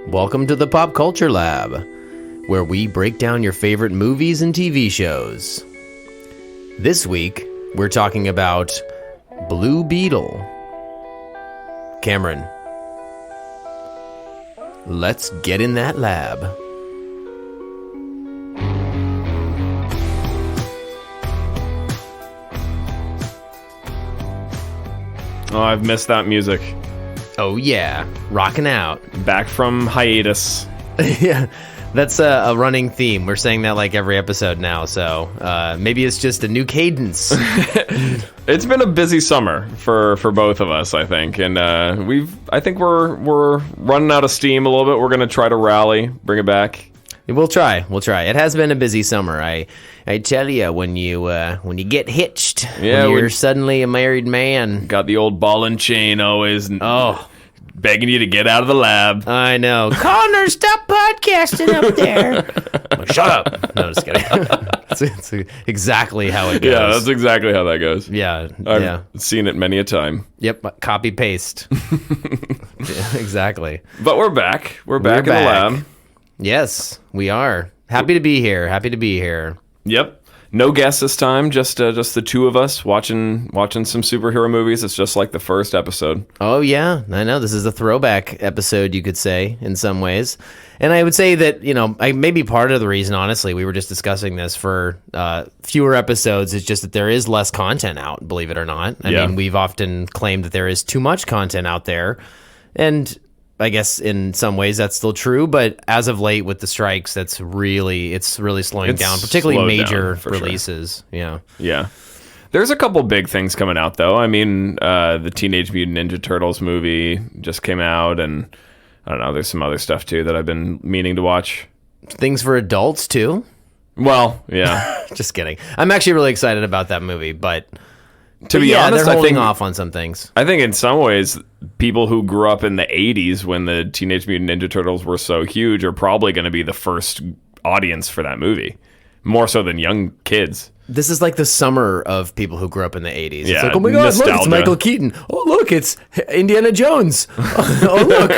Welcome to the Pop Culture Lab, where we break down your favorite movies and TV shows. This week, we're talking about Blue Beetle. Cameron, let's get in that lab. Oh, I've missed that music. Oh yeah, rocking out. Back from hiatus. Yeah, that's a running theme. We're saying that like every episode now, so maybe it's just a new cadence. It's been a busy summer for both of us, I think, and I think we're running out of steam a little bit. We're gonna try to rally, bring it back. We'll try. It has been a busy summer. I tell you, when you get hitched, when you're suddenly a married man. Got the old ball and chain always. Begging you to get out of the lab. I know. Connor, stop podcasting up there. Like, shut up. No, just kidding. It's exactly how it goes. Yeah, that's exactly how that goes. Yeah. I've seen it many a time. Yep. Copy paste. Yeah, exactly. But we're back. We're back in the lab. Yes, we are. Happy to be here. Yep. No guests this time, just the two of us watching some superhero movies. It's just like the first episode. Oh yeah, I know. This is a throwback episode, you could say, in some ways. And I would say that, maybe part of the reason, honestly, we were just discussing this for fewer episodes, is just that there is less content out, believe it or not. I mean, we've often claimed that there is too much content out there, and I guess in some ways that's still true, but as of late with the strikes, it's really slowing down, particularly major releases. Sure. Yeah. There's a couple big things coming out though. I mean, the Teenage Mutant Ninja Turtles movie just came out, and I don't know, there's some other stuff too that I've been meaning to watch. Things for adults too? Well, yeah. Just kidding. I'm actually really excited about that movie, but to be honest, they're holding off on some things. I think in some ways, people who grew up in the 80s when the Teenage Mutant Ninja Turtles were so huge are probably going to be the first audience for that movie, more so than young kids. This is like the summer of people who grew up in the 80s. Yeah, it's like, oh my God, nostalgia. Look, it's Michael Keaton. Oh, look, it's Indiana Jones. Oh, look.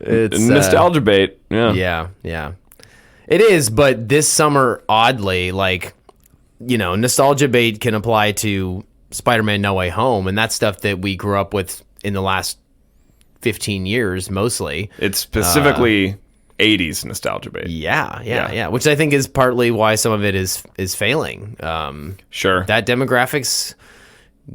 It's nostalgia bait. Yeah. Yeah. It is, but this summer, oddly, nostalgia bait can apply to Spider-Man No Way Home, and that's stuff that we grew up with in the last 15 years, mostly. It's specifically 80s nostalgia bait. Yeah, which I think is partly why some of it is failing. Sure. That demographic's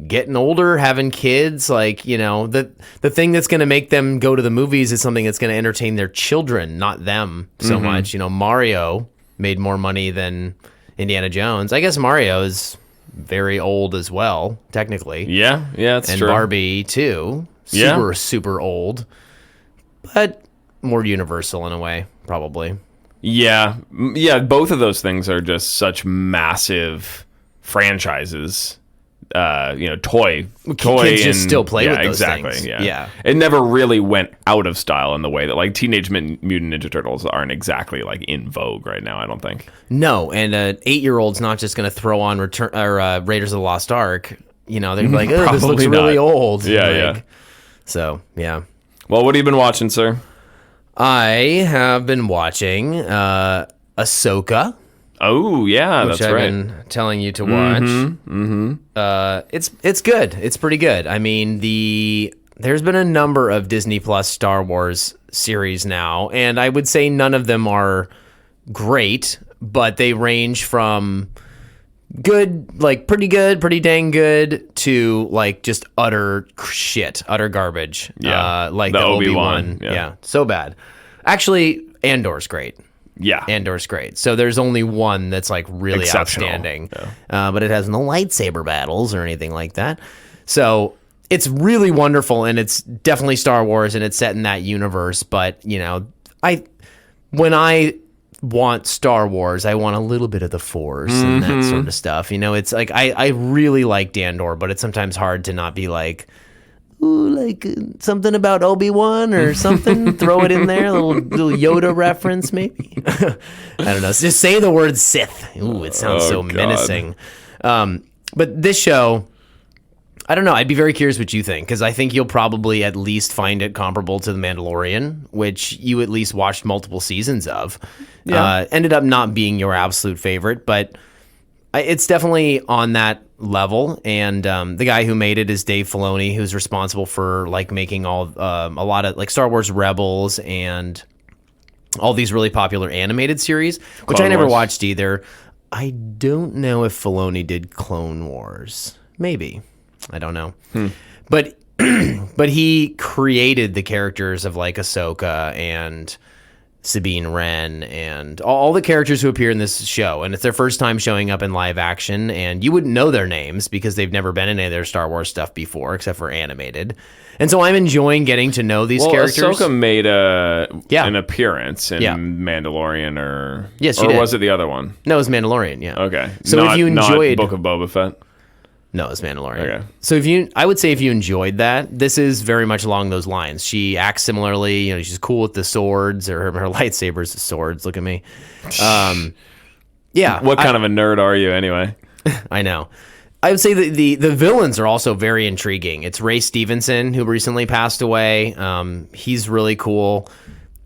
getting older, having kids, the thing that's going to make them go to the movies is something that's going to entertain their children, not them so much. Mario made more money than Indiana Jones. I guess Mario is very old as well, technically. Yeah, it's true. And Barbie too. Super old, but more universal in a way, probably. Yeah. Both of those things are just such massive franchises. Toy kids just still play with those things. Yeah. It never really went out of style in the way that like Teenage Mutant Ninja Turtles aren't exactly like in vogue right now, I don't think. No, and an 8-year-old's not just going to throw on Raiders of the Lost Ark. They're gonna be like, oh, this looks really old. Yeah. So, yeah. Well, what have you been watching, sir? I have been watching Ahsoka. Oh, yeah, which that's I've right. been telling you to watch. It's good. It's pretty good. I mean, there's been a number of Disney Plus Star Wars series now, and I would say none of them are great, but they range from good, like pretty good, pretty dang good, to like just utter shit, utter garbage. Yeah, like the Obi-Wan. Yeah, so bad. Actually, Andor's great. Yeah. Andor's great. So there's only one that's like really outstanding. Yeah. But it has no lightsaber battles or anything like that. So it's really wonderful, and it's definitely Star Wars, and it's set in that universe. But, when I want Star Wars, I want a little bit of the Force and that sort of stuff. It's like I really like Andor, but it's sometimes hard to not be like, ooh, like something about Obi-Wan or something. Throw it in there, a little Yoda reference, maybe. I don't know. So just say the word Sith. Ooh, it sounds so menacing. But this show, I don't know. I'd be very curious what you think, because I think you'll probably at least find it comparable to The Mandalorian, which you at least watched multiple seasons of. Yeah. Ended up not being your absolute favorite, but it's definitely on that level. And the guy who made it is Dave Filoni, who's responsible for like making a lot of like Star Wars Rebels and all these really popular animated series, which Clone I never Wars. watched either. I don't know if Filoni did Clone Wars. Maybe. I don't know. But he created the characters of like Ahsoka and Sabine Wren and all the characters who appear in this show. And it's their first time showing up in live action, and you wouldn't know their names because they've never been in any of their Star Wars stuff before, except for animated. And so I'm enjoying getting to know these characters. Ahsoka made an appearance in Mandalorian, or yes, she or did. Was it the other one? No, it was Mandalorian, yeah. Okay. So if you enjoyed... not Book of Boba Fett? No, it's Mandalorian. Okay. So I would say if you enjoyed that, this is very much along those lines. She acts similarly. You know, she's cool with the swords, or her lightsabers, swords. Look at me. Yeah. What kind of a nerd are you anyway? I know. I would say that the villains are also very intriguing. It's Ray Stevenson, who recently passed away. He's really cool.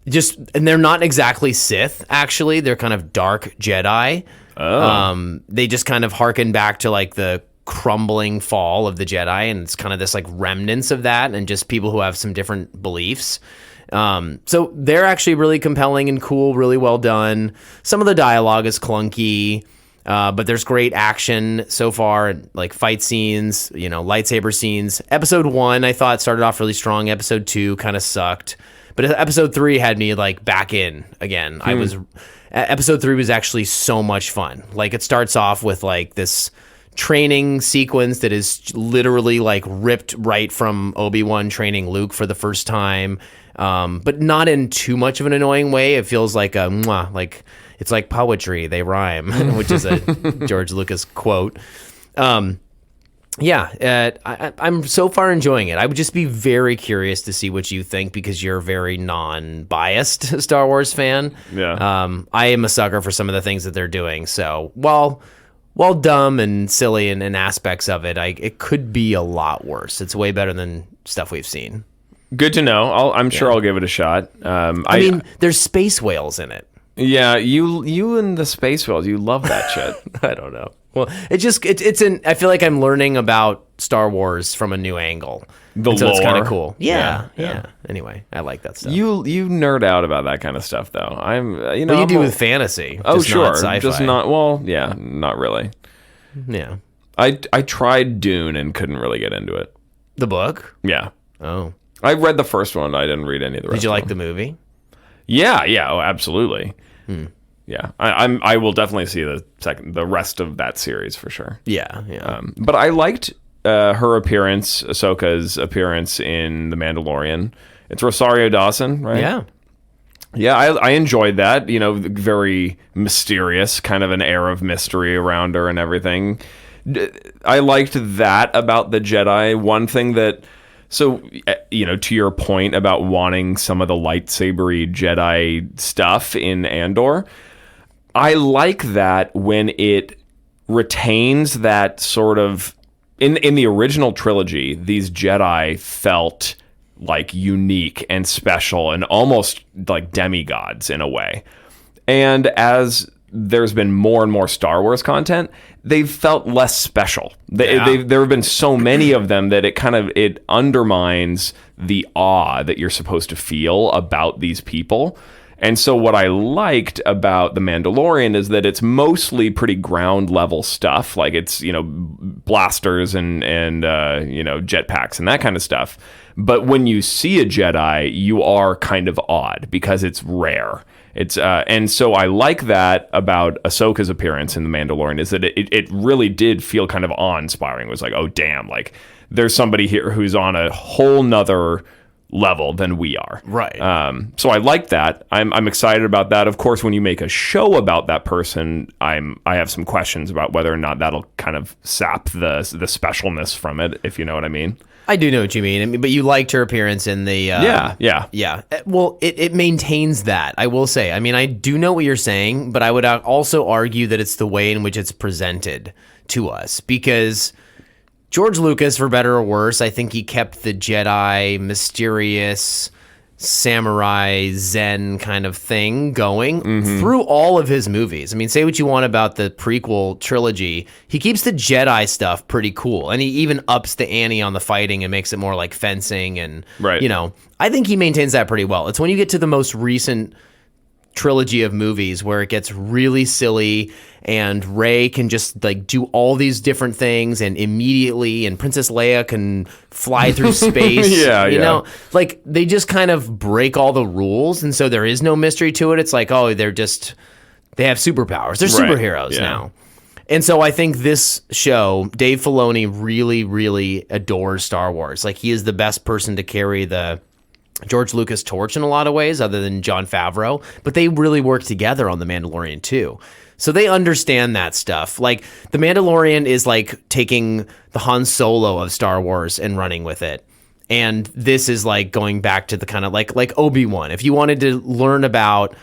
And they're not exactly Sith, actually. They're kind of dark Jedi. Oh. They just kind of harken back to like the crumbling fall of the Jedi, and it's kind of this like remnants of that, and just people who have some different beliefs. So they're actually really compelling and cool, really well done. Some of the dialogue is clunky, but there's great action so far, like fight scenes, you know, lightsaber scenes. Episode 1, I thought started off really strong. Episode 2 kind of sucked, but episode 3 had me like back in again. Episode 3 was actually so much fun. Like, it starts off with like this training sequence that is literally like ripped right from Obi-Wan training Luke for the first time, but not in too much of an annoying way. It feels like like it's like poetry, they rhyme, which is a George Lucas quote. I'm so far enjoying it. I would just be very curious to see what you think, because you're a very non-biased Star Wars fan. Yeah. I am a sucker for some of the things that they're doing. So while dumb and silly in aspects of it, it could be a lot worse. It's way better than stuff we've seen. Good to know. I'm sure I'll give it a shot. I mean, there's space whales in it. Yeah, you and the space whales, you love that shit. I don't know. Well, I feel like I'm learning about Star Wars from a new angle. So it's kind lore. of cool. Yeah. Anyway, I like that stuff. You nerd out about that kind of stuff, though. But you do with fantasy. Oh, just sure. not sci-fi. Just not. Well, yeah, not really. Yeah. I tried Dune and couldn't really get into it. The book? Yeah. Oh. I read the first one. I didn't read any of the rest. Did you like the movie? Yeah. Oh, absolutely. Yeah, I will definitely see the rest of that series for sure. Yeah. But I liked her appearance, Ahsoka's appearance in The Mandalorian. It's Rosario Dawson, right? Yeah, I enjoyed that. You know, very mysterious, kind of an air of mystery around her and everything. I liked that about the Jedi. One thing that... So, you know, to your point about wanting some of the lightsabery Jedi stuff in Andor, I like that when it retains that sort of... In the original trilogy, these Jedi felt like unique and special and almost like demigods in a way. And as there's been more and more Star Wars content, they've felt less special. There have been so many of them that it undermines the awe that you're supposed to feel about these people. And so what I liked about The Mandalorian is that it's mostly pretty ground level stuff. Like, it's, you know, blasters and you know, jetpacks and that kind of stuff. But when you see a Jedi, you are kind of awed because it's rare. It's and so I like that about Ahsoka's appearance in The Mandalorian, is that it really did feel kind of awe-inspiring. It was like, oh damn, like there's somebody here who's on a whole nother level than we are. Right. So I like that. I'm excited about that. Of course, when you make a show about that person, I have some questions about whether or not that'll kind of sap the specialness from it, if you know what I mean. I do know what you mean, but you liked her appearance in the... Yeah. Well, it maintains that, I will say. I mean, I do know what you're saying, but I would also argue that it's the way in which it's presented to us, because George Lucas, for better or worse, I think he kept the Jedi mysterious samurai Zen kind of thing going through all of his movies. I mean, say what you want about the prequel trilogy, he keeps the Jedi stuff pretty cool, and he even ups the ante on the fighting and makes it more like fencing and you know, I think he maintains that pretty well. It's when you get to the most recent trilogy of movies where it gets really silly and Rey can just like do all these different things and immediately, and Princess Leia can fly through space. You know, like they just kind of break all the rules, and so there is no mystery to it. It's like, oh, they have superpowers. They're superheroes now. And so I think this show, Dave Filoni really, really adores Star Wars. Like, he is the best person to carry the George Lucas torch in a lot of ways, other than Jon Favreau, but they really work together on The Mandalorian too. So they understand that stuff. Like, The Mandalorian is like taking the Han Solo of Star Wars and running with it. And this is like going back to the kind of like Obi-Wan. If you wanted to learn about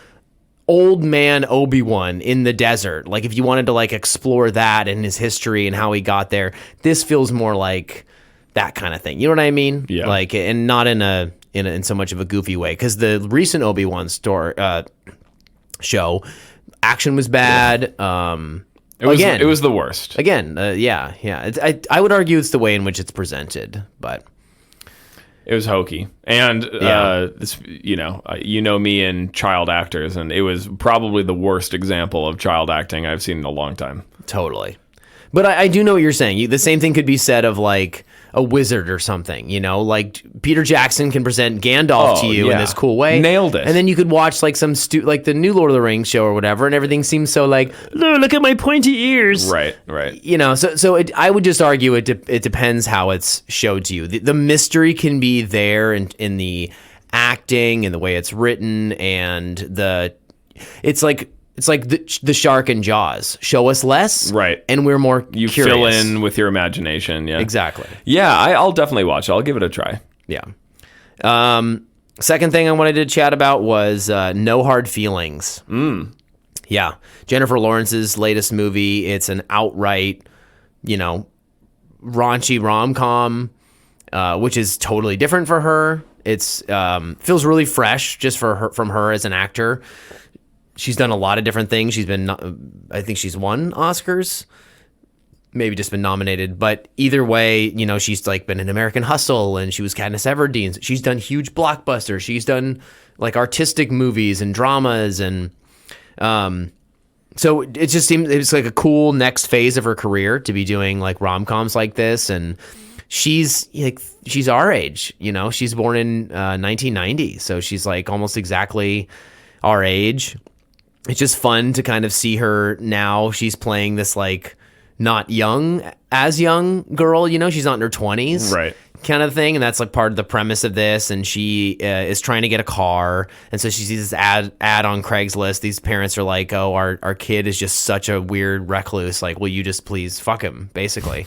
old man Obi-Wan in the desert, like if you wanted to like explore that and his history and how he got there, this feels more like that kind of thing. You know what I mean? Yeah. Like, and not in so much of a goofy way, because the recent Obi-Wan show, action was bad. It was the worst. Again, I would argue it's the way in which it's presented, but it was hokey. And this, you know me and child actors, and it was probably the worst example of child acting I've seen in a long time. Totally. But I do know what you're saying. The same thing could be said of like a wizard or something, you know, like Peter Jackson can present Gandalf to you in this cool way. Nailed it. And then you could watch like like the new Lord of the Rings show or whatever, and everything seems so like, look at my pointy ears. Right. You know, so I would just argue it depends how it's showed to you. The mystery can be there in the acting and the way it's written, and it's like the shark in Jaws. Show us less, right? And we're more you curious. Fill in with your imagination. Yeah, exactly. Yeah, I'll definitely watch it. I'll give it a try. Yeah. Second thing I wanted to chat about was No Hard Feelings. Yeah, Jennifer Lawrence's latest movie. It's an outright, raunchy rom-com, which is totally different for her. It's feels really fresh just from her as an actor. She's done a lot of different things. She's been, I think she's won Oscars, maybe just been nominated. But either way, she's like been in American Hustle, and she was Katniss Everdeen. She's done huge blockbusters. She's done like artistic movies and dramas, and so it just seems it's like a cool next phase of her career to be doing like rom-coms like this. And she's our age, she's born in 1990, so she's like almost exactly our age. It's just fun to kind of see her now. She's playing this like not young girl, she's not in her 20s. Right. Kind of thing, and that's like part of the premise of this. And she is trying to get a car, and so she sees this ad on Craigslist. These parents are like, "Oh, our kid is just such a weird recluse. Like, will you just please fuck him, basically,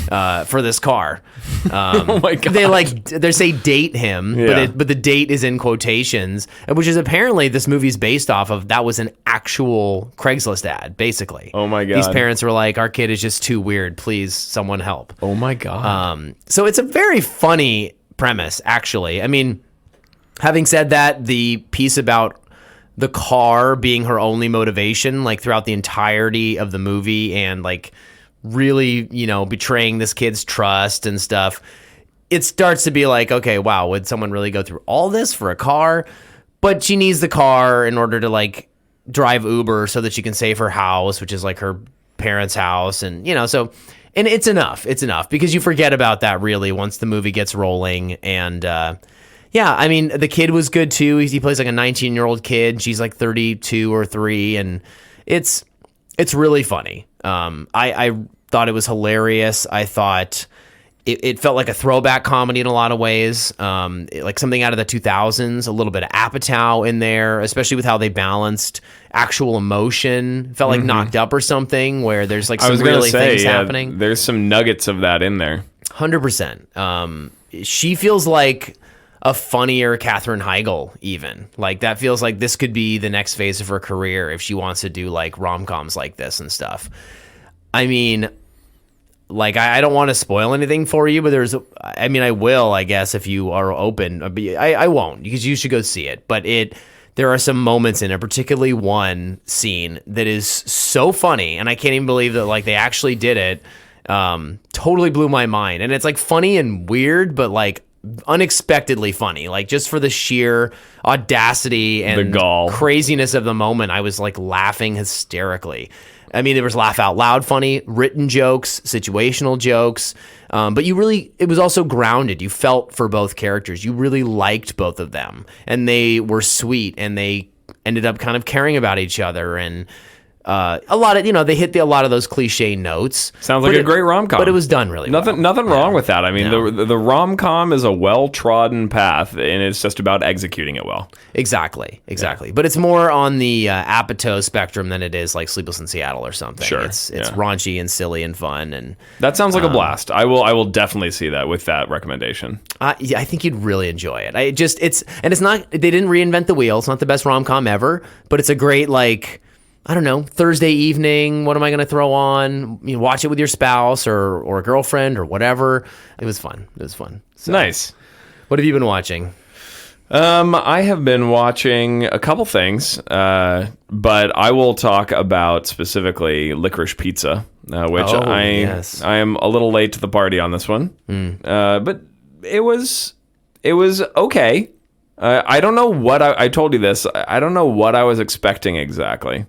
for this car?" Oh my god! They say date him, but the date is in quotations, which is apparently this movie's based off of. That was an actual Craigslist ad, basically. Oh my god! These parents were like, "Our kid is just too weird. Please, someone help." Oh my god! So it's a very funny premise, actually. I mean, having said that, the piece about the car being her only motivation, like throughout the entirety of the movie, and like really, betraying this kid's trust and stuff, it starts to be like, okay, wow, would someone really go through all this for a car? But she needs the car in order to like drive Uber so that she can save her house, which is like her parents' house, and so. And it's enough because you forget about that really once the movie gets rolling. And I mean, the kid was good too. He plays like a 19-year-old kid. She's like 32 or 3, and it's really funny. I thought it was hilarious. I thought it felt like a throwback comedy in a lot of ways, like something out of the 2000s, a little bit of Apatow in there, especially with how they balanced actual emotion. Felt like Knocked Up or something, where there's like some things happening. There's some nuggets of that in there. 100%. She feels like a funnier Katherine Heigl, even. Like, that feels like this could be the next phase of her career if she wants to do like rom-coms like this and stuff. I mean, like, I don't want to spoil anything for you, but I will, I guess, if you are open. I won't, because you should go see it. But there are some moments in it, particularly one scene that is so funny, and I can't even believe that, like, they actually did it. Totally blew my mind. And it's, like, funny and weird, but, like, unexpectedly funny. Like, just for the sheer audacity and the gall, craziness of the moment, I was, like, laughing hysterically. I mean, there was laugh out loud funny, written jokes, situational jokes, but it was also grounded. You felt for both characters. You really liked both of them, and they were sweet, and they ended up kind of caring about each other, and a lot of, they hit a lot of those cliche notes. Sounds like a great rom-com. But it was done really well. Nothing wrong with that. I mean, the rom-com is a well-trodden path, and it's just about executing it well. Exactly. But it's more on the Apatow spectrum than it is like Sleepless in Seattle or something. Sure. It's raunchy and silly and fun. And that sounds like a blast. I will definitely see that with that recommendation. Yeah, I think you'd really enjoy it. It's not, they didn't reinvent the wheel. It's not the best rom-com ever, but it's a great, like, I don't know, Thursday evening, what am I going to throw on? Watch it with your spouse or a girlfriend or whatever. It was fun. So, nice. What have you been watching? I have been watching a couple things, but I will talk about specifically Licorice Pizza, which I am a little late to the party on this one. But it was okay. I don't know what I told you this. I don't know what I was expecting exactly.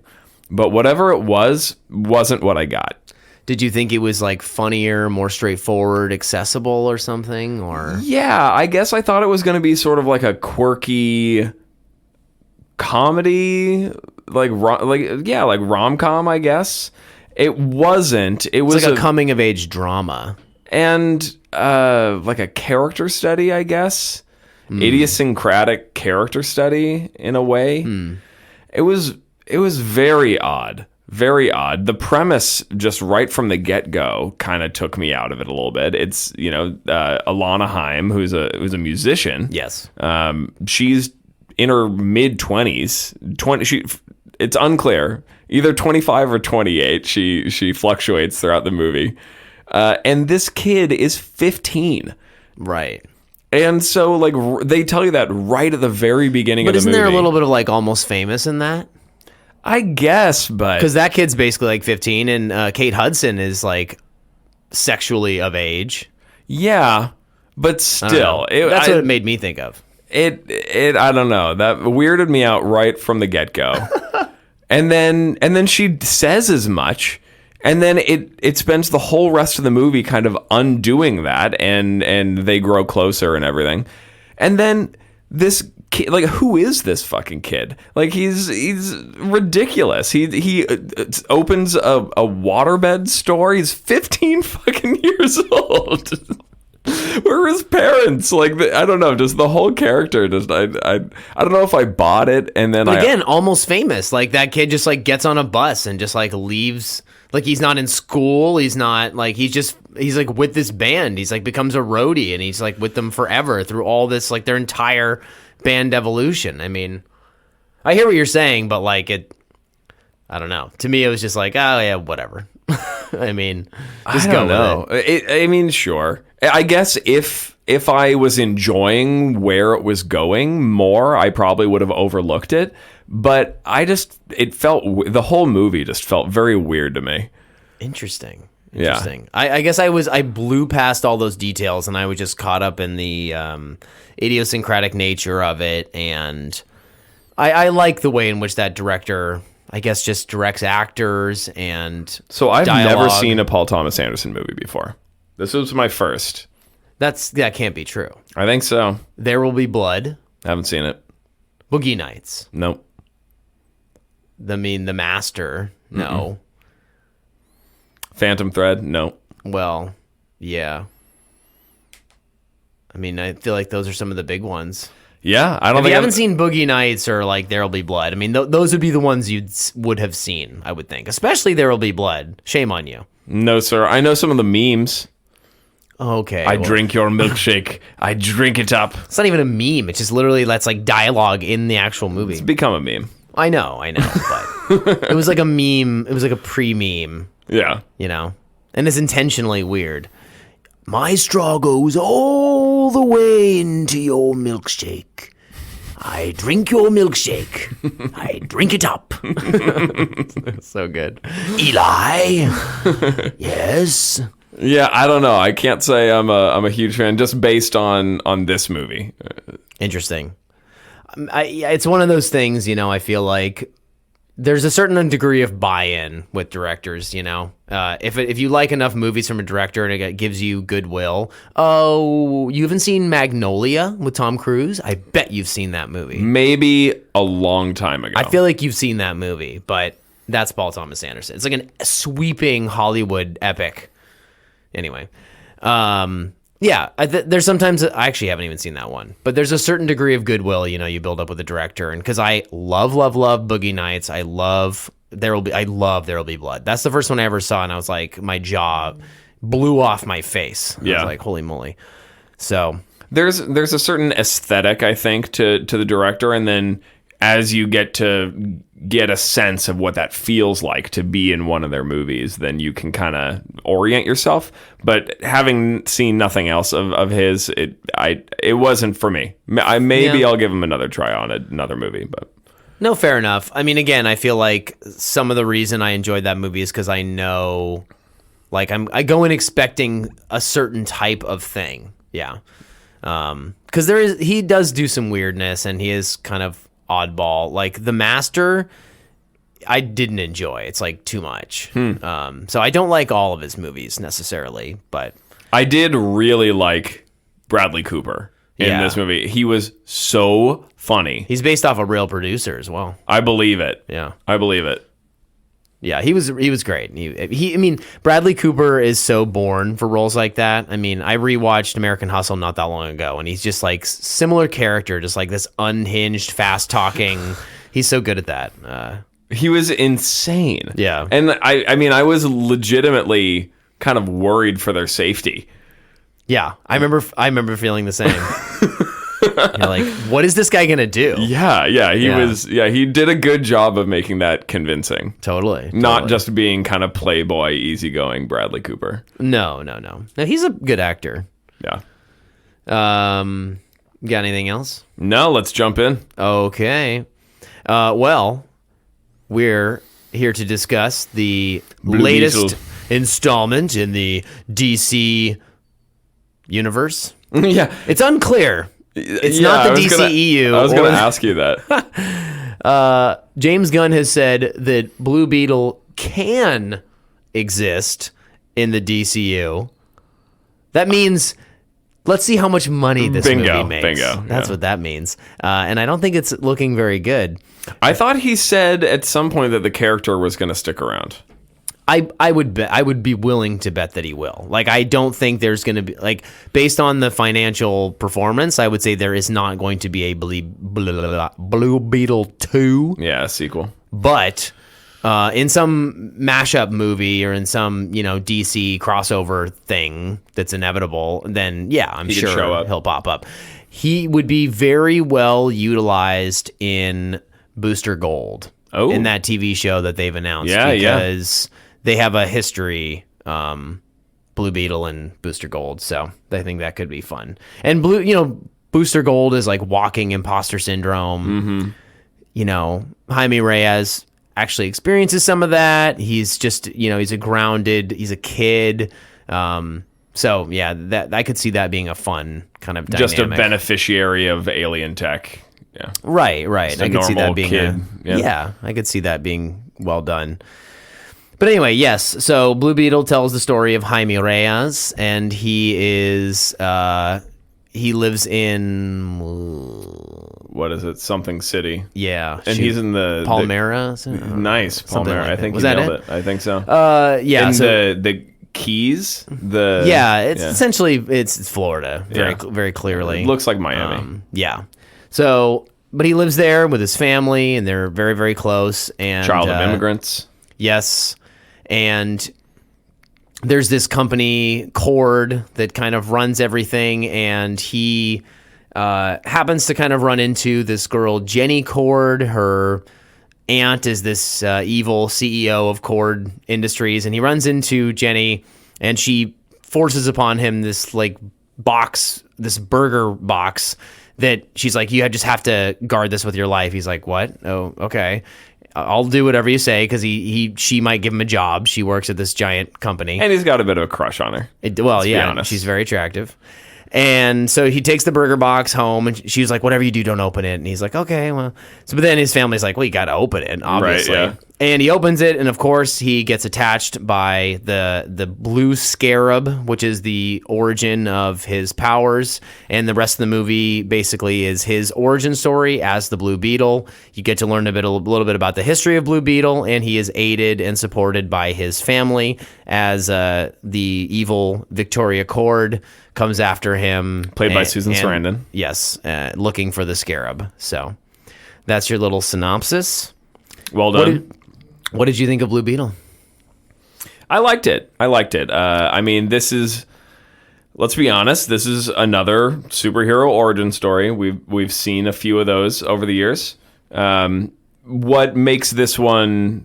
But whatever it wasn't what I got. Did you think it was like funnier, more straightforward, accessible or something? Or yeah, I guess I thought it was going to be sort of like a quirky comedy, like rom-com, I guess. It wasn't. It was like a coming of age drama. And like a character study, I guess. Idiosyncratic character study in a way. It was very odd. Very odd. The premise, just right from the get-go, kind of took me out of it a little bit. It's, Alana Haim, who's a musician. Yes. She's in her mid-20s. It's unclear. Either 25 or 28. She fluctuates throughout the movie. And this kid is 15. Right. And so, like, they tell you that right at the very beginning of the movie. But isn't there a little bit of, like, Almost Famous in that? I guess, but... Because that kid's basically, like, 15, and Kate Hudson is, like, sexually of age. Yeah, but still... That's what it made me think of. I don't know. That weirded me out right from the get-go. and then she says as much... And then it spends the whole rest of the movie kind of undoing that, and they grow closer and everything. And then this kid, like, who is this fucking kid? Like, he's ridiculous. He opens a waterbed store. He's 15 fucking years old. Where are his parents? Like, I don't know. Just the whole character. Just I don't know if I bought it. And then again, Almost Famous. Like, that kid just, like, gets on a bus and just, like, leaves. Like, he's not in school. He's not, like, he's like with this band. He's like becomes a roadie, and he's like with them forever through all this, like, their entire band evolution. I mean, I hear what you're saying, but, like, I don't know. To me, it was just like, oh yeah, whatever. I mean, just I don't know. I mean, sure. I guess if I was enjoying where it was going more, I probably would have overlooked it. But the whole movie just felt very weird to me. Interesting. Yeah. I guess I blew past all those details, and I was just caught up in the idiosyncratic nature of it. And I like the way in which that director, I guess, just directs actors and So I've dialogue. never seen a Paul Thomas Anderson movie before. This was my first. That can't be true. I think so. There Will Be Blood. Haven't seen it. Boogie Nights. Nope. The Master. No. Phantom Thread. No. Well, yeah. I mean, I feel like those are some of the big ones. Yeah, I don't If think you haven't seen Boogie Nights or, like, There'll Be Blood, I mean, those would be the ones you would have seen, I would think. Especially There'll Be Blood. Shame on you. No, sir. I know some of the memes. Okay. I drink your milkshake. I drink it up. It's not even a meme. It's just literally that's like dialogue in the actual movie. It's become a meme. I know, but it was like a meme. It was like a pre-meme. Yeah. You know? and it's intentionally weird. My straw goes all the way into your milkshake. I drink your milkshake. I drink it up. So good. Eli. Yes. Yeah, I don't know. I can't say I'm a huge fan just based on this movie. Interesting. It's one of those things, I feel like there's a certain degree of buy-in with directors, if you like enough movies from a director and it gives you goodwill. Oh, you haven't seen Magnolia with Tom Cruise? I bet you've seen that movie. Maybe a long time ago. I feel like you've seen that movie, but that's Paul Thomas Anderson. It's like a sweeping Hollywood epic. Anyway, there's sometimes I actually haven't even seen that one, but there's a certain degree of goodwill, you build up with a director, and because I love Boogie Nights, I love There Will Be Blood. That's the first one I ever saw, and I was like, my jaw blew off my face. I was like, holy moly! So there's a certain aesthetic, I think, to the director, and then as you get a sense of what that feels like to be in one of their movies, then you can kind of orient yourself. But having seen nothing else of his, it wasn't for me. I'll give him another try on another movie, but. No, fair enough. I mean, again, I feel like some of the reason I enjoyed that movie is because I know, like, I go in expecting a certain type of thing. Yeah. Because he does do some weirdness, and he is kind of oddball. Like The Master, I didn't enjoy. It's like too much. So I don't like all of his movies necessarily, but I did really like Bradley Cooper in this movie. He was so funny. He's based off a real producer as well. I believe it. Yeah, I believe it. Yeah, he was great. I mean, Bradley Cooper is so born for roles like that. I mean, I rewatched American Hustle not that long ago, and he's just like similar character, just like this unhinged, fast talking. He's so good at that. He was insane. Yeah, and I mean, I was legitimately kind of worried for their safety. Yeah, I remember feeling the same. You're like, what is this guy gonna do? Yeah, he did a good job of making that convincing. Totally. Not just being kind of playboy, easygoing Bradley Cooper. No, he's a good actor. Yeah. Got anything else? No, let's jump in. Okay. Well, we're here to discuss the latest Beetle installment in the DC universe. Yeah. It's unclear. It's not the DCEU. I was going to ask you that. James Gunn has said that Blue Beetle can exist in the DCU. That means let's see how much money this movie makes. Bingo. That's what that means. And I don't think it's looking very good. I thought he said at some point that the character was going to stick around. I would be willing to bet that he will. Like, I don't think there's going to be, like, based on the financial performance, I would say there is not going to be a Blue Beetle 2. Yeah, a sequel. But in some mashup movie or in some, DC crossover thing that's inevitable, then yeah, I'm sure he'll pop up. He would be very well utilized in Booster Gold. Oh. In that TV show that they've announced. Yeah, because they have a history, Blue Beetle and Booster Gold, so I think that could be fun. And Booster Gold is like walking imposter syndrome. Mm-hmm. Jaime Reyes actually experiences some of that. He's just, he's he's a kid. So yeah, that I could see that being a fun kind of dynamic. Just a beneficiary of alien tech. Yeah. Right. I could see that being kid. I could see that being well done. But anyway, yes. So Blue Beetle tells the story of Jaime Reyes, and he lives in what is it? Something City. Yeah, and he's in the Palmera. Nice, Palmera. Like I think was you that nailed it? I think so. Yeah. And so the Keys. Essentially it's Florida. Very clearly. It looks like Miami. Yeah. So, but he lives there with his family, and they're very, very close. And child of immigrants. Yes. And there's this company, Cord, that kind of runs everything, and he happens to kind of run into this girl, Jenny Cord. Her aunt is this evil CEO of Cord Industries, and he runs into Jenny and she forces upon him this like box, this burger box that she's like, you just have to guard this with your life. He's like, what? Oh, okay. I'll do whatever you say, because she might give him a job. She works at this giant company. And he's got a bit of a crush on her. Well, yeah, she's very attractive. And so he takes the burger box home, and she's like, whatever you do, don't open it. And he's like, okay, well. So, but then his family's like, well, you got to open it, obviously. Right, yeah. And he opens it, and of course, he gets attached by the blue scarab, which is the origin of his powers. And the rest of the movie basically is his origin story as the Blue Beetle. You get to learn a little bit about the history of Blue Beetle, and he is aided and supported by his family as the evil Victoria Cord comes after him. Played by Susan Sarandon. Yes, looking for the scarab. So that's your little synopsis. Well done. What did you think of Blue Beetle? I liked it. I mean, let's be honest, this is another superhero origin story. We've seen a few of those over the years. What makes this one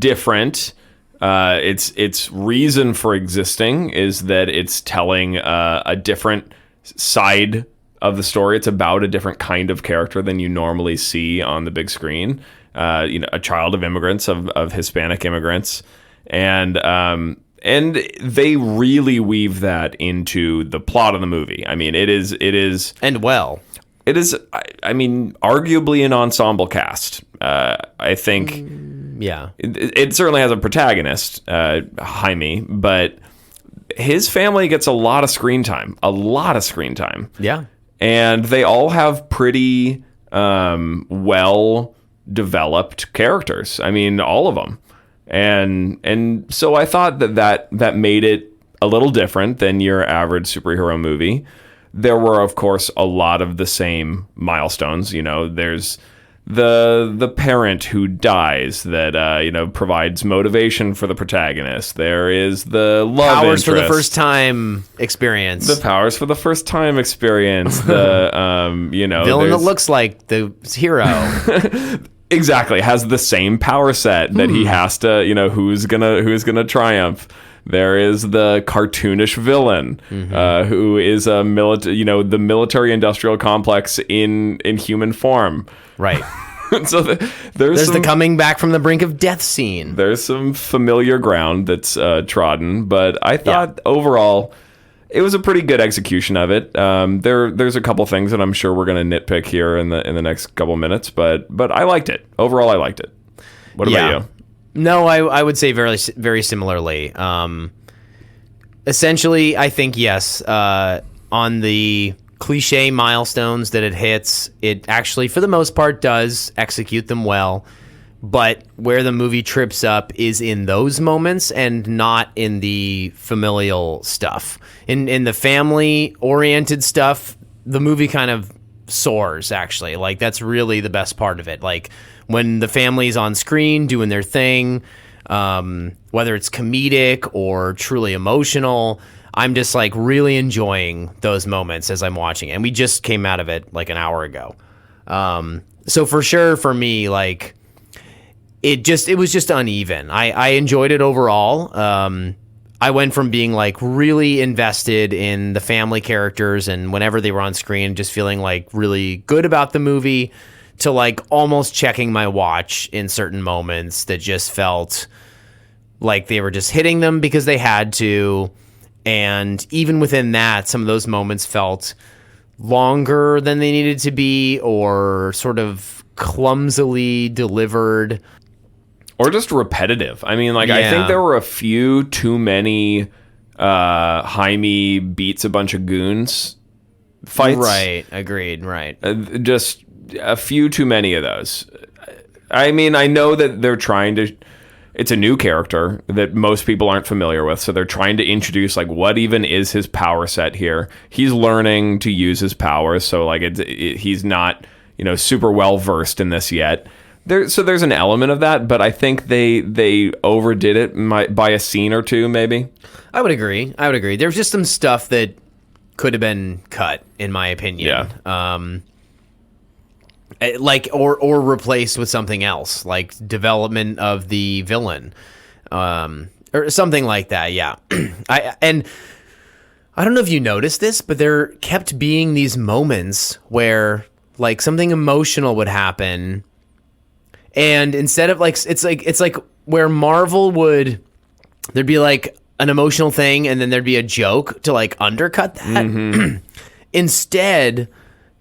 different, its reason for existing, is that it's telling a different side of the story. It's about a different kind of character than you normally see on the big screen. A child of immigrants, of Hispanic immigrants, and they really weave that into the plot of the movie. I mean, it is, and well, it is. I mean, arguably an ensemble cast. I think, yeah, it certainly has a protagonist, Jaime, but his family gets a lot of screen time. Yeah, and they all have pretty well developed characters. I mean, all of them. And so I thought that made it a little different than your average superhero movie. There were, of course, a lot of the same milestones. There's the parent who dies that provides motivation for the protagonist. There is the love powers interest. for the first time experience. The powers for the first time experience. The villain that looks like the hero. Exactly, has the same power set that he has to, who's gonna triumph. There is the cartoonish villain, who is the military industrial complex in human form. Right. So there's the coming back from the brink of death scene. There's some familiar ground that's trodden, but I thought overall it was a pretty good execution of it. There's a couple things that I'm sure we're going to nitpick here in the next couple minutes, but I liked it. Overall, I liked it. What about you? No, I would say very, very similarly. Essentially, I think, yes, on the cliche milestones that it hits, it actually, for the most part, does execute them well. But where the movie trips up is in those moments and not in the familial stuff. In the family-oriented stuff, the movie kind of soars, actually. Like, that's really the best part of it. Like, when the family's on screen doing their thing, whether it's comedic or truly emotional, I'm just, like, really enjoying those moments as I'm watching it. And we just came out of it, like, an hour ago. So, for sure, for me, like, it was just uneven. I enjoyed it overall. I went from being like really invested in the family characters and whenever they were on screen, just feeling like really good about the movie, to like almost checking my watch in certain moments that just felt like they were just hitting them because they had to. And even within that, some of those moments felt longer than they needed to be, or sort of clumsily delivered. Or just repetitive. I mean, like, I think there were a few too many Jaime beats a bunch of goons fights. Right, agreed, right. Just a few too many of those. I mean, I know that they're trying to... It's a new character that most people aren't familiar with, so they're trying to introduce, like, what even is his power set here. He's learning to use his powers, so, like, he's not, super well-versed in this yet. So there's an element of that, but I think they overdid it by a scene or two, maybe. I would agree. There's just some stuff that could have been cut, in my opinion. Yeah. Like or replaced with something else, like development of the villain. or something like that. Yeah. I don't know if you noticed this, but there kept being these moments where like something emotional would happen, and instead of like it's like where Marvel there'd be like an emotional thing and then there'd be a joke to like undercut that. Instead,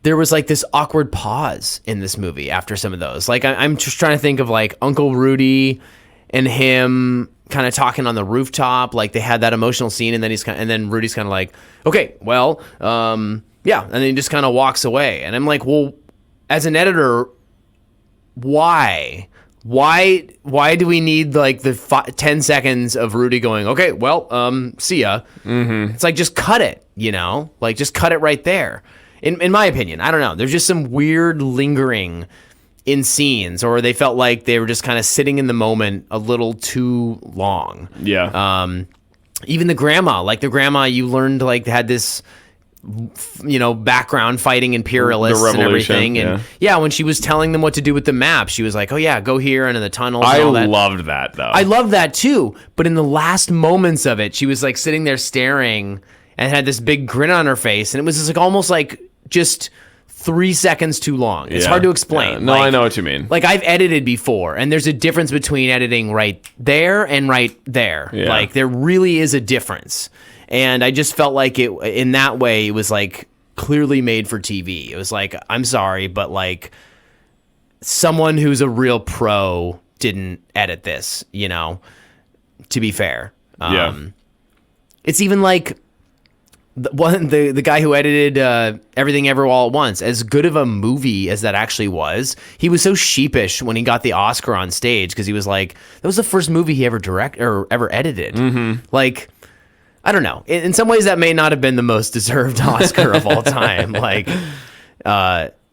there was like this awkward pause in this movie after some of those. Like I'm just trying to think of like Uncle Rudy and him kind of talking on the rooftop, like they had that emotional scene, and then Rudy's kind of like, okay, well, yeah, and then he just kind of walks away, and I'm like, well, as an editor, why do we need like the 10 seconds of Rudy going, okay, well, see ya? It's like, just cut it, like just cut it right there. In my opinion, I don't know. There's just some weird lingering in scenes, or they felt like they were just kind of sitting in the moment a little too long. Yeah. Even the grandma you learned like had this, background fighting imperialists and everything. And yeah, when she was telling them what to do with the map, she was like, oh yeah, go here and in the tunnels. I and all that. loved that though. I loved that too. But in the last moments of it, she was like sitting there staring and had this big grin on her face. And it was just like almost like just 3 seconds too long. It's hard to explain. Yeah. No, I know what you mean. Like I've edited before, and there's a difference between editing right there and right there. Yeah. Like there really is a difference. And I just felt like it in that way, it was like clearly made for TV. It was like, I'm sorry, but like someone who's a real pro didn't edit this, to be fair. It's even like the guy who edited Everything Ever All at Once, as good of a movie as that actually was, he was so sheepish when he got the Oscar on stage because he was like, that was the first movie he ever ever edited. Like, I don't know. In some ways, that may not have been the most deserved Oscar of all time. Like,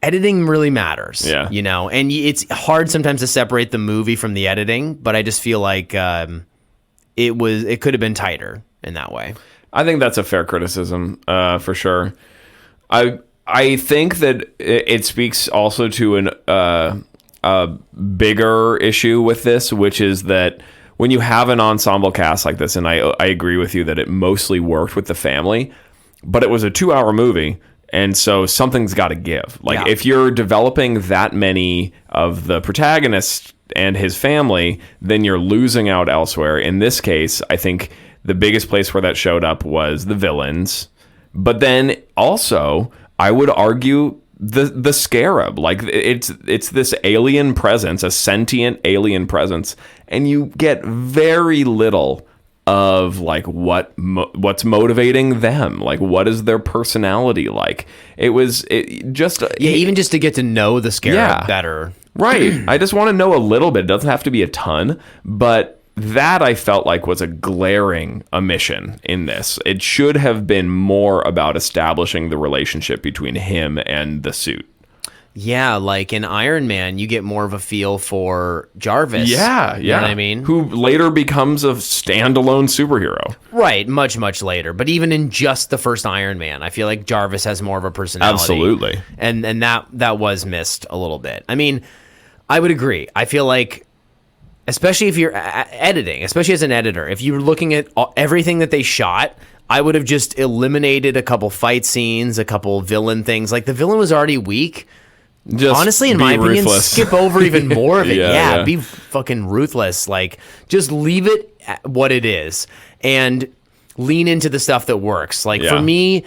editing really matters. Yeah. And it's hard sometimes to separate the movie from the editing, but I just feel like it could have been tighter in that way. I think that's a fair criticism, for sure. I think that it speaks also to a bigger issue with this, which is that when you have an ensemble cast like this, and I agree with you that it mostly worked with the family, but it was a 2-hour movie, and so something's got to give. Like if you're developing that many of the protagonists and his family, then you're losing out elsewhere. In this case, I think the biggest place where that showed up was the villains. But then also, I would argue the scarab. Like it's this alien presence, a sentient alien presence, and you get very little of like what's motivating them. Like what is their personality like? Even just to get to know the scarab better. Right. I just want to know a little bit. It doesn't have to be a ton, but that I felt like was a glaring omission in this. It should have been more about establishing the relationship between him and the suit. Yeah, like in Iron Man, you get more of a feel for Jarvis. Yeah. You know what I mean? Who later becomes a standalone superhero. Right, much, much later. But even in just the first Iron Man, I feel like Jarvis has more of a personality. Absolutely. And that was missed a little bit. I mean, I would agree. I feel like, especially if you're editing, especially as an editor, if you're looking at everything that they shot, I would have just eliminated a couple fight scenes, a couple villain things. Like the villain was already weak. Just honestly, in my opinion, skip over even more of it. Yeah, be fucking ruthless. Like, just leave it at what it is and lean into the stuff that works. Like, for me,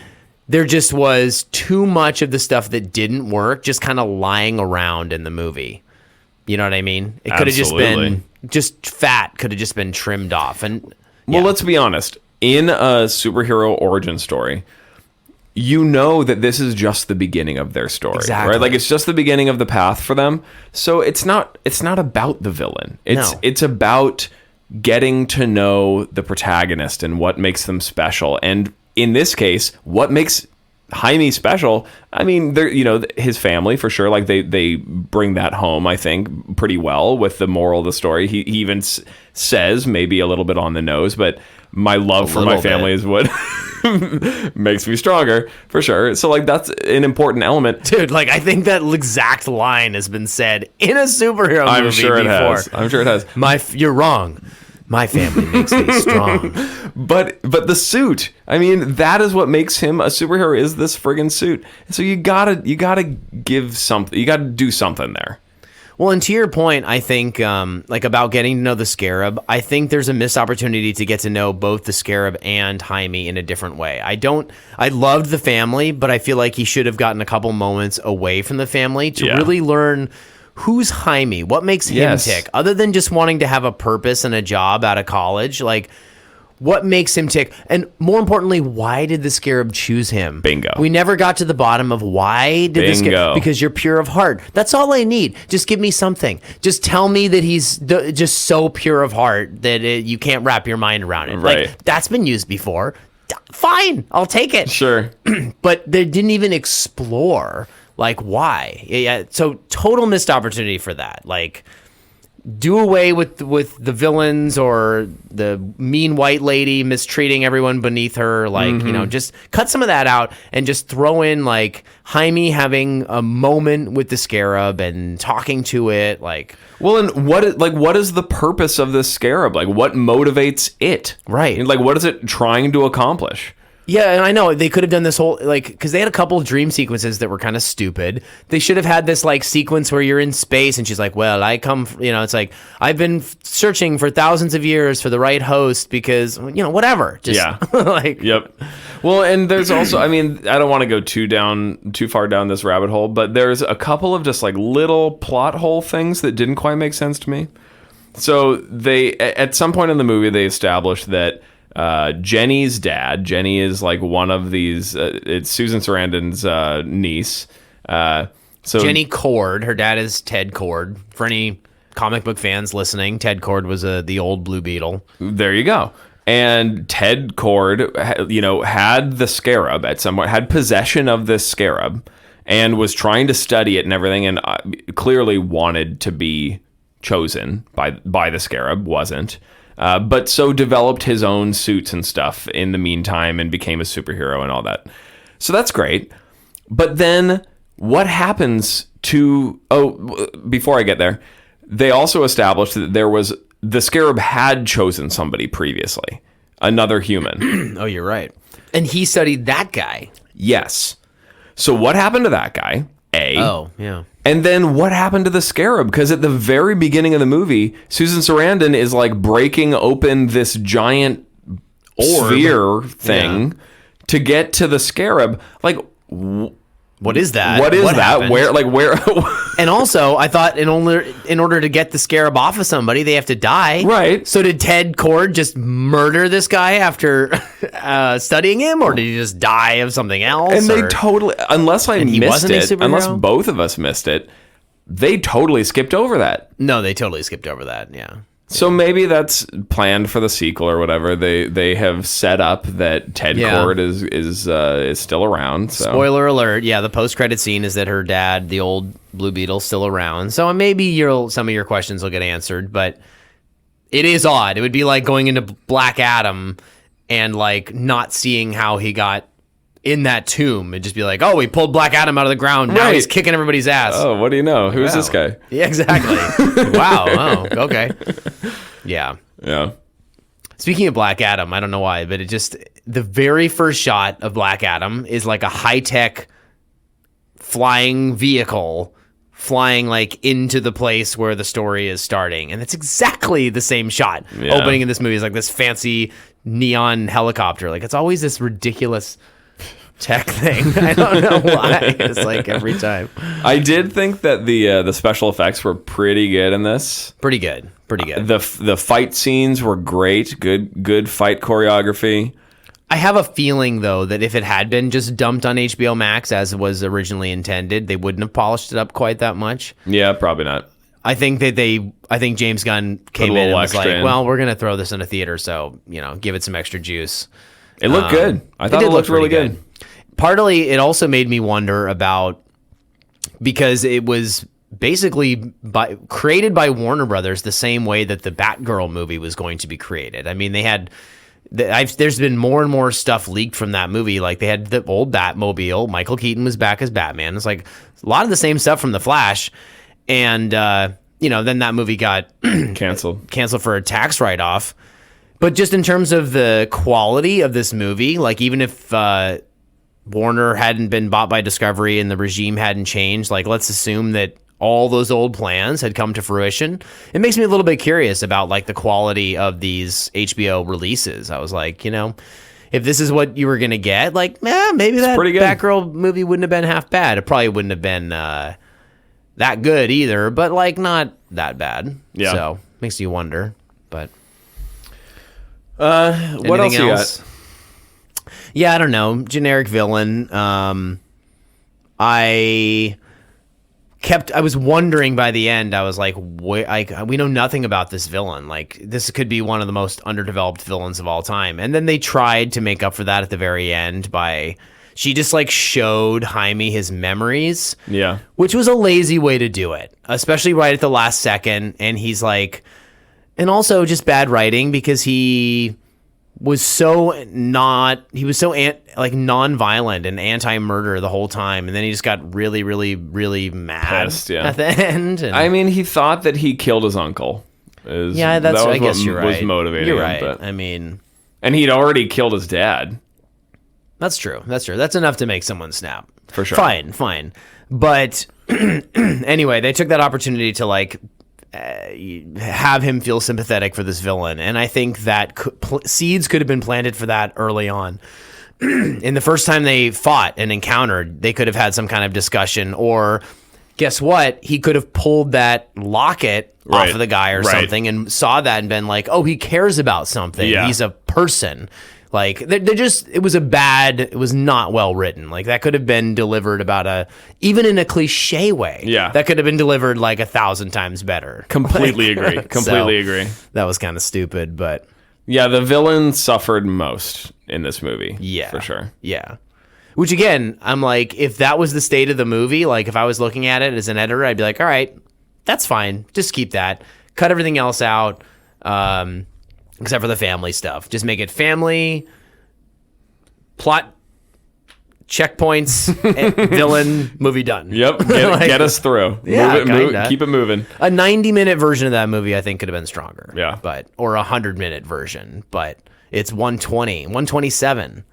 there just was too much of the stuff that didn't work just kind of lying around in the movie. You know what I mean? It could have just been fat, could have just been trimmed off. And well, let's be honest. In a superhero origin story, you know that this is just the beginning of their story, right? Like it's just the beginning of the path for them. So it's not about the villain. It's about getting to know the protagonist and what makes them special. And in this case, what makes Jaime special, I mean, his family for sure. Like they bring that home, I think, pretty well with the moral of the story. He even says, maybe a little bit on the nose, but my love for my family is what makes me stronger, for sure. So like that's an important element, dude. Like I think that exact line has been said in a superhero movie before. I'm sure it has. You're wrong. My family makes me strong. But the suit, I mean, that is what makes him a superhero, is this friggin' suit. So you gotta give something, you gotta do something there. Well, and to your point, I think about getting to know the Scarab, I think there's a missed opportunity to get to know both the Scarab and Jaime in a different way. I loved the family, but I feel like he should have gotten a couple moments away from the family to really learn who's Jaime, what makes him tick, other than just wanting to have a purpose and a job out of college. Like, what makes him tick? And more importantly, why did the Scarab choose him? Bingo. We never got to the bottom of why did the Scarab... Because you're pure of heart. That's all I need. Just give me something. Just tell me that he's just so pure of heart that you can't wrap your mind around it. Right. Like, that's been used before. Fine. I'll take it. Sure. But they didn't even explore... Like, why? Yeah, so total missed opportunity for that. Like, do away with the villains or the mean white lady mistreating everyone beneath her. Like, just cut some of that out and just throw in, like, Jaime having a moment with the Scarab and talking to it. Like, well, and what is the purpose of this Scarab? Like, what motivates it? Right. Like, what is it trying to accomplish? Yeah, and I know they could have done this whole, like, because they had a couple of dream sequences that were kind of stupid. They should have had this, like, sequence where you're in space and she's like, well, it's like, I've been searching for thousands of years for the right host because, whatever. Just, like. Yep. Well, and there's also, I mean, I don't want to go too far down this rabbit hole, but there's a couple of just, like, little plot hole things that didn't quite make sense to me. So at some point in the movie, they established that Jenny's dad. Jenny is like one of these. It's Susan Sarandon's niece. So Jenny Cord. Her dad is Ted Cord. For any comic book fans listening, Ted Cord was the old Blue Beetle. There you go. And Ted Cord, had the Scarab at some point, had possession of this Scarab, and was trying to study it and everything, and clearly wanted to be chosen by the Scarab. Wasn't. But so developed his own suits and stuff in the meantime and became a superhero and all that. So that's great. But then what happens to... Oh, before I get there, they also established that the Scarab had chosen somebody previously. Another human. Oh, you're right. And he studied that guy. Yes. So what happened to that guy? Oh, yeah. And then what happened to the Scarab? Because at the very beginning of the movie, Susan Sarandon is like breaking open this giant sphere thing to get to the Scarab. Like, what is that? What that? Happened? Where? And also, I thought in order to get the Scarab off of somebody, they have to die. Right. So did Ted Cord just murder this guy after studying him, or did he just die of something else? And they totally, unless both of us missed it, they totally skipped over that. No, they totally skipped over that. Yeah. So maybe that's planned for the sequel or whatever. They have set up that Ted Cord is still around. So. Spoiler alert! Yeah, the post-credit scene is that her dad, the old Blue Beetle, still around. So maybe some of your questions will get answered. But it is odd. It would be like going into Black Adam and like not seeing how he got in that tomb and just be like, oh, we pulled Black Adam out of the ground. Now he's kicking everybody's ass. Oh, what do you know? Who's this guy? Yeah, exactly. Wow. Oh, okay. Yeah. Yeah. Speaking of Black Adam, I don't know why, but the very first shot of Black Adam is like a high-tech flying vehicle flying like into the place where the story is starting. And it's exactly the same shot opening in this movie. It's like this fancy neon helicopter. Like, it's always this ridiculous tech thing. I don't know why. It's like every time. I did think that the special effects were pretty good in this. Pretty good. The fight scenes were great. Good fight choreography. I have a feeling though that if it had been just dumped on HBO Max as it was originally intended, they wouldn't have polished it up quite that much. Yeah, probably not. I think James Gunn came in and was like, well, we're going to throw this in a theater, so, give it some extra juice. It looked good. I thought it looked really good. Partly, it also made me wonder about, because it was basically created by Warner Brothers the same way that the Batgirl movie was going to be created. I mean, there's been more and more stuff leaked from that movie. Like, they had the old Batmobile. Michael Keaton was back as Batman. It's like a lot of the same stuff from The Flash. And then that movie got canceled for a tax write-off. But just in terms of the quality of this movie, like even if Warner hadn't been bought by Discovery and the regime hadn't changed, like let's assume that all those old plans had come to fruition. It makes me a little bit curious about like the quality of these HBO releases. I was like, if this is what you were going to get, like, maybe that Batgirl movie wouldn't have been half bad. It probably wouldn't have been that good either, but like not that bad. Yeah. So makes you wonder, but what else you got? Yeah, I don't know. Generic villain. I was wondering by the end, I was like, we know nothing about this villain. Like, this could be one of the most underdeveloped villains of all time. And then they tried to make up for that at the very end she just like showed Jaime his memories. Yeah. Which was a lazy way to do it, especially right at the last second. And he's like, and also just bad writing because he was so non-violent and anti-murder the whole time, and then he just got really, really, really mad at the end. And I mean, he thought that he killed his uncle. I guess you're right. Was motivating. You're right. But, I mean, and he'd already killed his dad. That's true. That's enough to make someone snap. For sure. Fine. But anyway, they took that opportunity to like have him feel sympathetic for this villain, and I think that seeds could have been planted for that early on. In the first time they fought and encountered, they could have had some kind of discussion, or guess what? He could have pulled that locket off of the guy or something and saw that and been like, oh, he cares about something. Yeah. He's a person. Like, it was not well written. Like, that could have been delivered even in a cliche way. Yeah. That could have been delivered like 1,000 times better. Completely agree. Completely agree. That was kind of stupid, but. Yeah, the villain suffered most in this movie. Yeah. For sure. Yeah. Which, again, I'm like, if that was the state of the movie, like, if I was looking at it as an editor, I'd be like, all right, that's fine. Just keep that. Cut everything else out. Except for the family stuff. Just make it family, plot, checkpoints, villain, movie done. Yep, get us through. Yeah, keep it moving. A 90-minute version of that movie, I think, could have been stronger. Yeah. Or a 100-minute version, but it's 120, 127.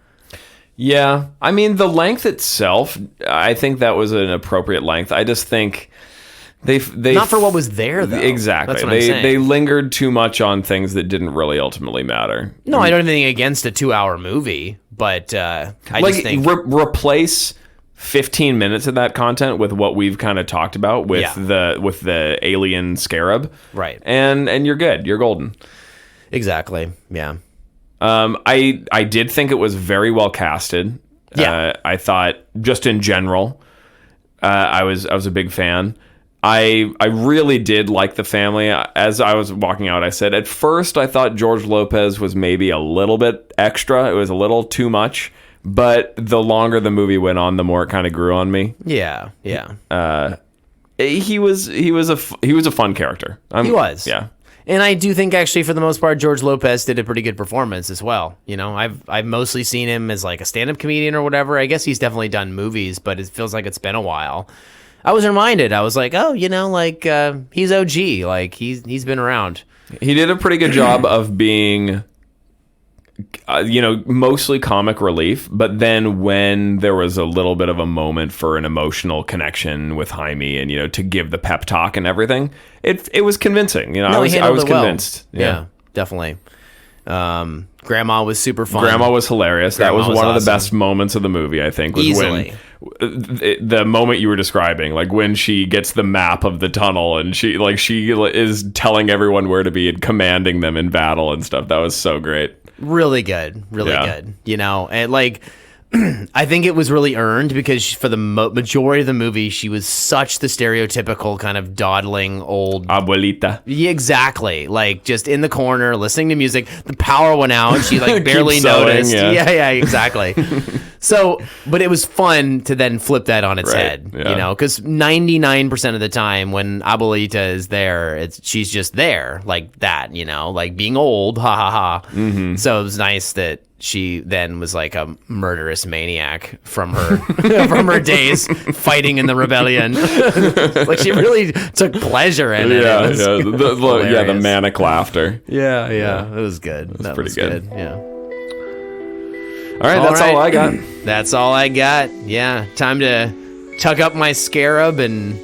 Yeah, I mean, the length itself, I think that was an appropriate length. I just think... They not for what was there, though. Exactly. That's what I'm saying. They lingered too much on things that didn't really ultimately matter. No, I don't have anything against a 2-hour movie, but I just think replace 15 minutes of that content with what we've kind of talked about with the alien scarab, right? And you're good. You're golden. Exactly. Yeah. I did think it was very well casted. Yeah. I thought just in general, I was a big fan. I really did like the family. As I was walking out, I said, at first I thought George Lopez was maybe a little bit extra. It was a little too much. But the longer the movie went on, the more it kind of grew on me. Yeah. He was a fun character. He was. Yeah. And I do think, actually, for the most part, George Lopez did a pretty good performance as well. I've mostly seen him as like a stand-up comedian or whatever. I guess he's definitely done movies, but it feels like it's been a while. I was reminded. I was like, oh, he's OG. Like, he's been around. He did a pretty good job of being, mostly comic relief. But then when there was a little bit of a moment for an emotional connection with Jaime and, to give the pep talk and everything, it was convincing. I was convinced. Well. Yeah, definitely. Grandma was super fun. Grandma was hilarious. That was one of the best moments of the movie, I think. Was easily. When the moment you were describing, like when she gets the map of the tunnel and she is telling everyone where to be and commanding them in battle and stuff. That was so great. Really good. Really good. And like, I think it was really earned because for the majority of the movie, she was such the stereotypical kind of dawdling old abuelita. Yeah, exactly. Like just in the corner, listening to music. The power went out. She like barely noticed. Yeah, exactly. So, but it was fun to then flip that on its head, because 99% of the time when Abuelita is there, she's just there like that, like being old, ha ha ha. Mm-hmm. So it was nice that she then was like a murderous maniac from her from her days fighting in the rebellion. Like she really took pleasure in it. The manic laughter. Yeah, it was good. That was pretty good. Yeah. All right, that's all I got. That's all I got. Yeah, time to tuck up my scarab and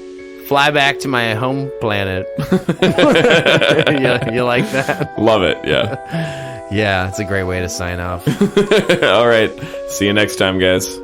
fly back to my home planet. You like that? Love it, yeah. Yeah, it's a great way to sign off. All right. See you next time, guys.